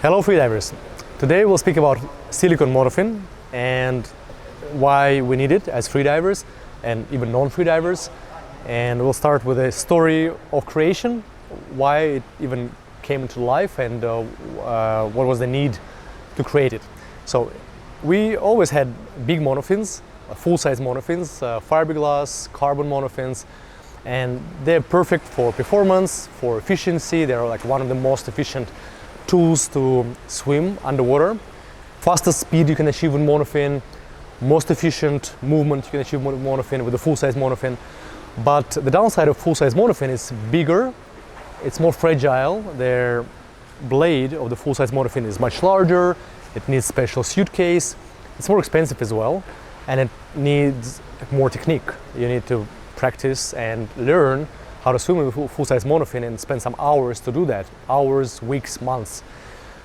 Hello freedivers! Today we'll speak about silicone monofin and why we need it as freedivers and even non-freedivers. And we'll start with a story of creation, why it even came into life and what was the need to create it. So we always had big monofins, full-size monofins, fiberglass, carbon monofins, and they're perfect for performance, for efficiency. They're like one of the most efficient tools to swim underwater. Fastest speed you can achieve with monofin, most efficient movement you can achieve with monofin, with a full-size monofin. But the downside of full-size monofin is bigger, it's more fragile. Their blade of the full-size monofin is much larger, it needs special suitcase, it's more expensive as well, and it needs more technique. You need to practice and learn how to swim with a full-size monofin and spend some hours to do that. Hours, weeks, months.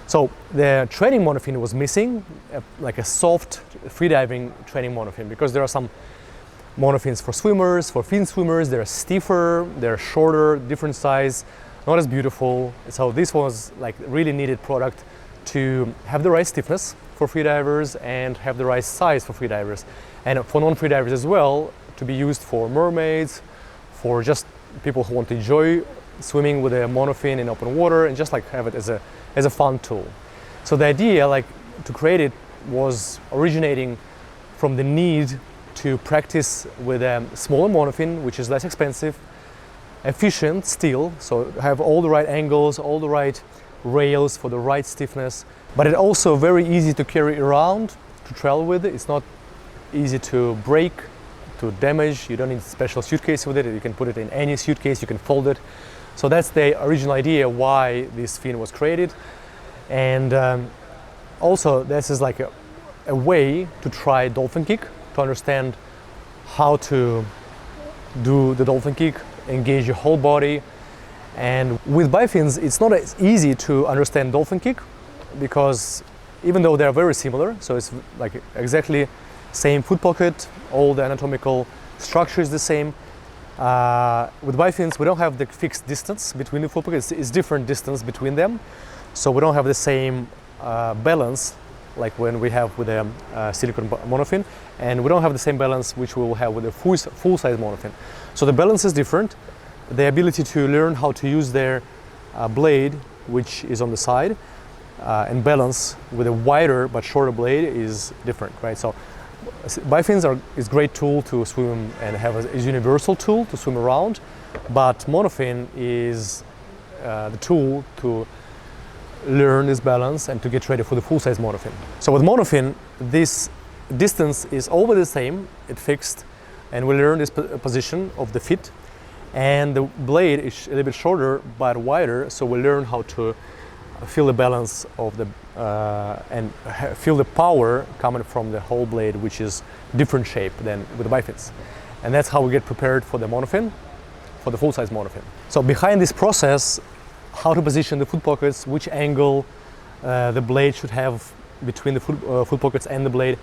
So the training monofin was missing, like a soft freediving training monofin, because there are some monofins for swimmers, for fin swimmers. They're stiffer, they're shorter, different size, not as beautiful. So this was like really needed product to have the right stiffness for freedivers and have the right size for freedivers, and for non-freedivers as well, to be used for mermaids, for just people who want to enjoy swimming with a monofin in open water and just like have it as a fun tool. So the idea like to create it was originating from the need to practice with a smaller monofin, which is less expensive, efficient still, so have all the right angles, all the right rails for the right stiffness, but it's also very easy to carry around, to travel with. It's not easy to break, to damage. You don't need a special suitcase with it. You can put it in any suitcase, you can fold it. So that's the original idea why this fin was created. And also this is like a way to try dolphin kick, to understand how to do the dolphin kick, engage your whole body. And with bifins, it's not as easy to understand dolphin kick, because even though they're very similar, so it's like exactly same foot pocket, all the anatomical structure is the same. With bifins, we don't have the fixed distance between the foot pockets. It's different distance between them, so we don't have the same balance like when we have with a silicone monofin, and we don't have the same balance which we will have with a full-size monofin. So the balance is different. The ability to learn how to use their blade, which is on the side, and balance with a wider but shorter blade is different, right? So bifins is a great tool to swim and have a universal tool to swim around, but monofin is the tool to learn this balance and to get ready for the full-size monofin. So with monofin, this distance is always the same, it's fixed, and we learn this position of the feet, and the blade is a little bit shorter but wider, so we learn how to feel the balance of the and feel the power coming from the whole blade, which is different shape than with the bifins. And that's how we get prepared for the monofin, for the full-size monofin. So behind this process, how to position the foot pockets, which angle the blade should have between the foot pockets and the blade,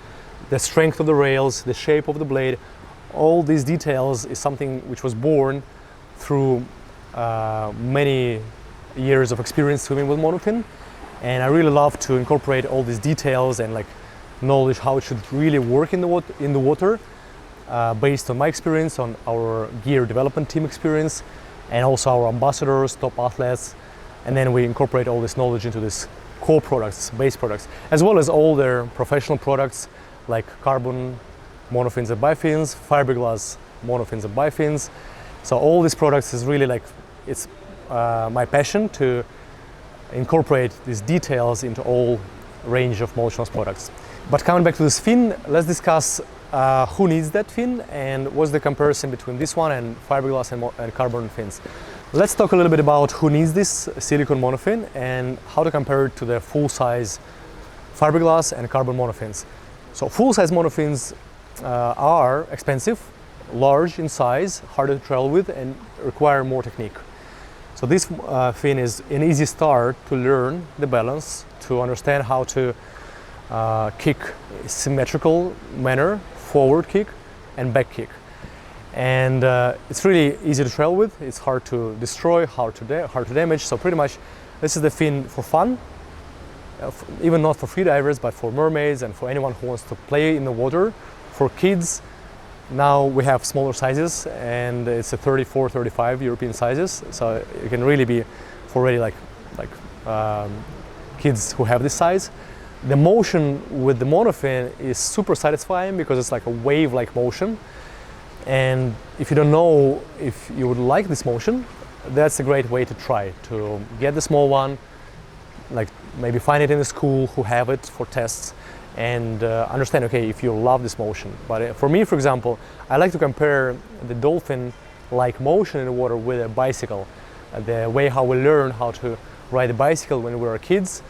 the strength of the rails, the shape of the blade, all these details is something which was born through many years of experience swimming with monofin, and I really love to incorporate all these details and like knowledge how it should really work in the water, based on my experience, on our gear development team experience, and also our ambassadors, top athletes, and then we incorporate all this knowledge into these core products, base products, as well as all their professional products like carbon monofins and bifins, fiberglass monofins and bifins. So all these products is really like, it's my passion to incorporate these details into all range of Molchanovs products. But coming back to this fin, let's discuss who needs that fin and what's the comparison between this one and fiberglass and carbon fins. Let's talk a little bit about who needs this silicone monofin and how to compare it to the full-size fiberglass and carbon monofins. So full-size monofins are expensive, large in size, harder to travel with, and require more technique. So this fin is an easy start to learn the balance, to understand how to kick symmetrical manner, forward kick and back kick. And it's really easy to travel with. It's hard to destroy, hard to damage. So pretty much this is the fin for fun, even not for freedivers, but for mermaids and for anyone who wants to play in the water. For kids, now we have smaller sizes, and it's a 34, 35 European sizes. So it can really be for already like kids who have this size. The motion with the monofin is super satisfying because it's like a wave-like motion. And if you don't know if you would like this motion, that's a great way to try to get the small one, like maybe find it in the school who have it for tests, and understand, okay, if you love this motion. But for me, for example, I like to compare the dolphin-like motion in the water with a bicycle. The way how we learn how to ride a bicycle when we were kids,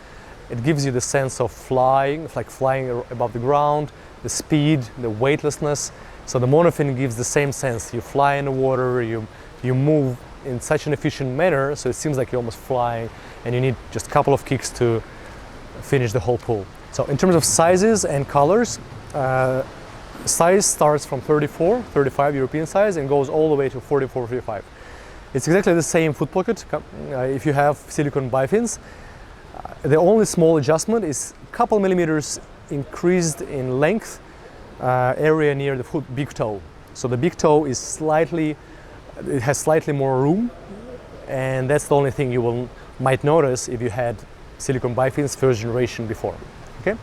it gives you the sense of flying, like flying above the ground, the speed, the weightlessness. So the monofin gives the same sense. You fly in the water, you move in such an efficient manner, so it seems like you're almost flying, and you need just a couple of kicks to finish the whole pool. So in terms of sizes and colors, size starts from 34, 35 European size and goes all the way to 44, 45. It's exactly the same foot pocket if you have silicone bifins. The only small adjustment is a couple millimeters increased in length area near the foot big toe. So the big toe is it has slightly more room, and that's the only thing you might notice if you had silicone bifins first generation before. Okay,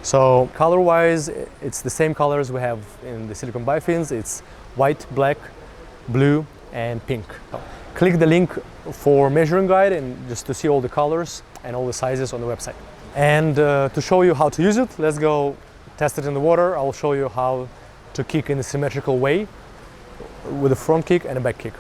so color-wise, it's the same colors we have in the silicone bifins. It's white, black, blue, and pink. Click the link for measuring guide and just to see all the colors and all the sizes on the website. And to show you how to use it, let's go test it in the water. I'll show you how to kick in a symmetrical way with a front kick and a back kick.